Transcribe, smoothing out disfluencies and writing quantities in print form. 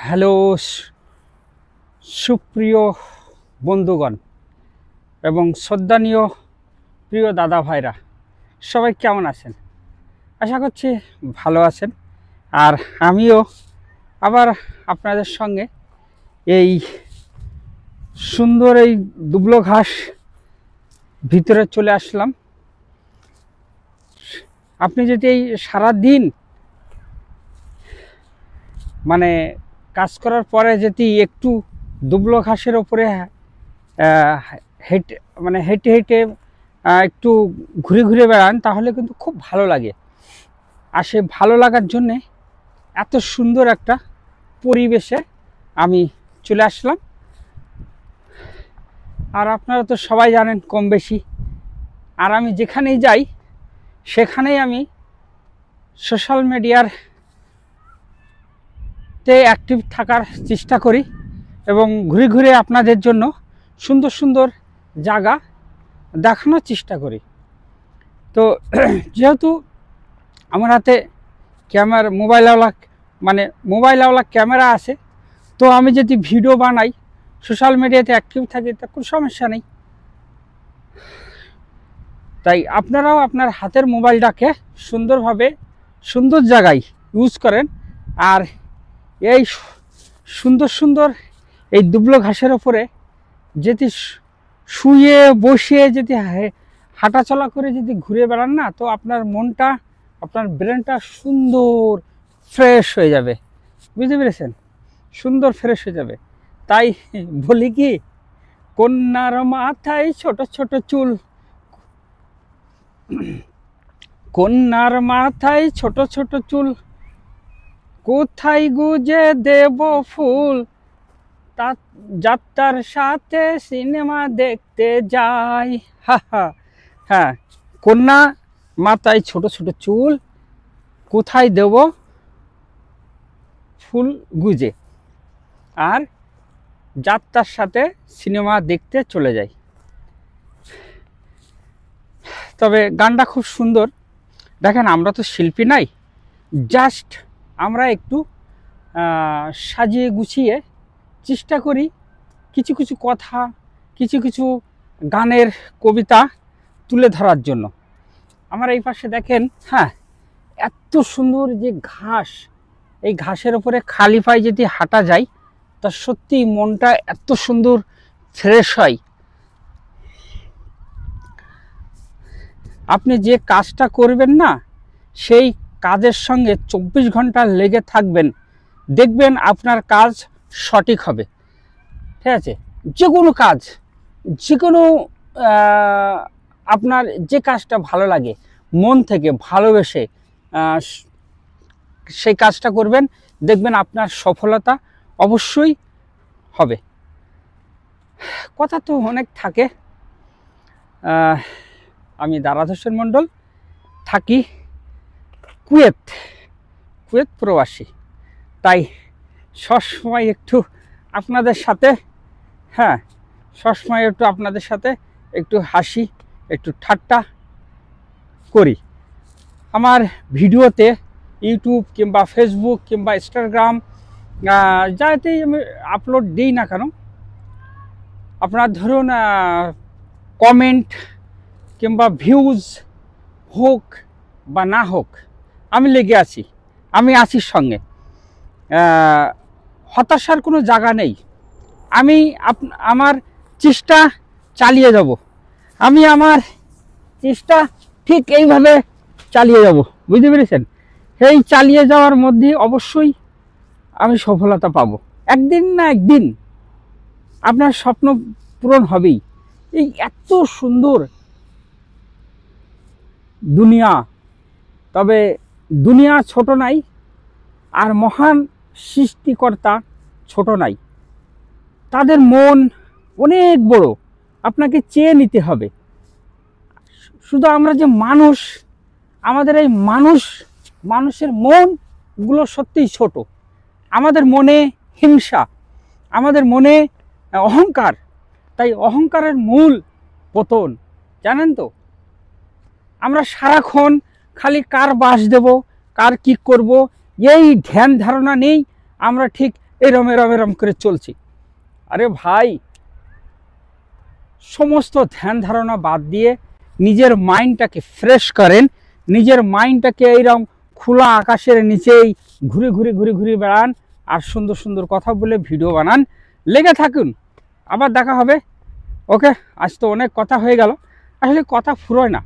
Hello সুপ্রিয় বন্ধুগণ এবং শ্রদ্ধানীয় প্রিয় দাদা ভাইরা, সবাই কেমন আছেন? আশা করছি ভালো আছেন। আর আমিও আবার আপনাদের সঙ্গে এই সুন্দর এই দুবলো ঘাস ভিতরে চলে আসলাম। আপনি যদি এই সারাদিন মানে কাজ করার পরে যদি একটু দুবলো ঘাসের ওপরে হেঁটে হেঁটে একটু ঘুরে ঘুরে বেড়ান, তাহলে কিন্তু খুব ভালো লাগে। আর সে ভালো লাগার জন্যে এত সুন্দর একটা পরিবেশে আমি চলে আসলাম। আর আপনারা তো সবাই জানেন কম বেশি, আর আমি যেখানেই যাই সেখানেই আমি সোশ্যাল মিডিয়ার অ্যাক্টিভ থাকার চেষ্টা করি এবং ঘুরে ঘুরে আপনাদের জন্য সুন্দর সুন্দর জায়গা দেখানোর চেষ্টা করি। তো যেহেতু আমার হাতে মোবাইলওয়ালা ক্যামেরা আছে, তো আমি যদি ভিডিও বানাই, সোশ্যাল মিডিয়াতে অ্যাক্টিভ থাকি, তা কোনো সমস্যা নেই। তাই আপনারাও আপনার হাতের মোবাইলটাকে সুন্দরভাবে সুন্দর জায়গায় ইউজ করেন। আর এই সুন্দর সুন্দর এই দুবলো ঘাসের ওপরে যদি শুয়ে বসে যদি হাঁটাচলা করে যদি ঘুরে বেড়ান না, তো আপনার মনটা, আপনার ব্রেনটা সুন্দর ফ্রেশ হয়ে যাবে। বুঝতে পেরেছেন? সুন্দর ফ্রেশ হয়ে যাবে। তাই বলি কি, কন্যার মাথায় ছোট ছোট চুল, কন্যার মাথায় ছোট ছোট চুল, কোথায় গুজে দেব ফুল, যাত্রার সাথে সিনেমা দেখতে যাই। হ্যাঁ, কন্যা মাথায় ছোট ছোট চুল, কোথায় দেব ফুল গুজে, আর যাত্রার সাথে সিনেমা দেখতে চলে যাই। তবে গানটা খুব সুন্দর। দেখেন, আমরা তো শিল্পী নাই, জাস্ট আমরা একটু সাজিয়ে গুছিয়ে চেষ্টা করি কিছু কিছু কথা, কিছু কিছু গানের কবিতা তুলে ধরার জন্য। আমার এই পাশে দেখেন, হ্যাঁ, এত সুন্দর যে ঘাস, এই ঘাসের ওপরে খালি পায়ে যদি হাঁটা যায়, তা সত্যি মনটা এত সুন্দর ফ্রেশ হয়। আপনি যে কাজটা করবেন না, সেই কাজের সঙ্গে 24 ঘন্টা লেগে থাকবেন, দেখবেন আপনার কাজ সঠিক হবে। ঠিক আছে? যে কোনো কাজ, যে কোনো আপনার যে কাজটা ভালো লাগে, মন থেকে ভালোবেসে সেই কাজটা করবেন, দেখবেন আপনার সফলতা অবশ্যই হবে। কথা তো অনেক থাকে। আমি দারাদ হোসেন মণ্ডল, থাকি কুয়েত প্রবাসী। তাই সবসময় একটু আপনাদের সাথে, হ্যাঁ, সবসময় একটু আপনাদের সাথে একটু হাসি, একটু ঠাট্টা করি। আমার ভিডিওতে ইউটিউব কিংবা ফেসবুক কিংবা ইনস্টাগ্রাম যাতেই আমি আপলোড দিই না কেন, আপনার ধরুন কমেন্ট কিংবা ভিউজ হোক বা না হোক, আমি লেগে আছি, আমি আছি সঙ্গে। হতাশার কোনো জায়গা নেই। আমি আমার চেষ্টা চালিয়ে যাব, আমি আমার চেষ্টা ঠিক এইভাবে চালিয়ে যাব। বুঝতে পেরেছেন? সেই চালিয়ে যাওয়ার মধ্যে অবশ্যই আমি সফলতা পাব। একদিন না একদিন আপনার স্বপ্ন পূরণ হবেই। এই এত সুন্দর দুনিয়া, তবে দুনিয়া ছোট নাই, আর মহান সৃষ্টিকর্তা ছোট নাই। তাদের মন অনেক বড়, আপনাকে চেয়ে নিতে হবে। শুধু আমরা যে মানুষ, আমাদের এই মানুষের মনগুলো সত্যিই ছোট। আমাদের মনে হিংসা, আমাদের মনে অহংকার। তাই অহংকারের মূল পতন, জানেন তো? আমরা সারাক্ষণ খালি কার বাস দেব, কার কি করব, এই ধ্যান ধারণা নেই। আমরা ঠিক এরম এরম এরম করে চলছি। আরে ভাই, সমস্ত ধ্যান ধারণা বাদ দিয়ে নিজের মাইন্ডটাকে ফ্রেশ করেন, নিজের মাইন্ডটাকে এইরকম খোলা আকাশের নিচেই ঘুরে ঘুরে ঘুরে ঘুরে বেড়ান, আর সুন্দর সুন্দর কথা বলে ভিডিও বানান, লেগে থাকুন। আবার দেখা হবে। ওকে, আজ তো অনেক কথা হয়ে গেল, আসলে কথা ফুরোয় না।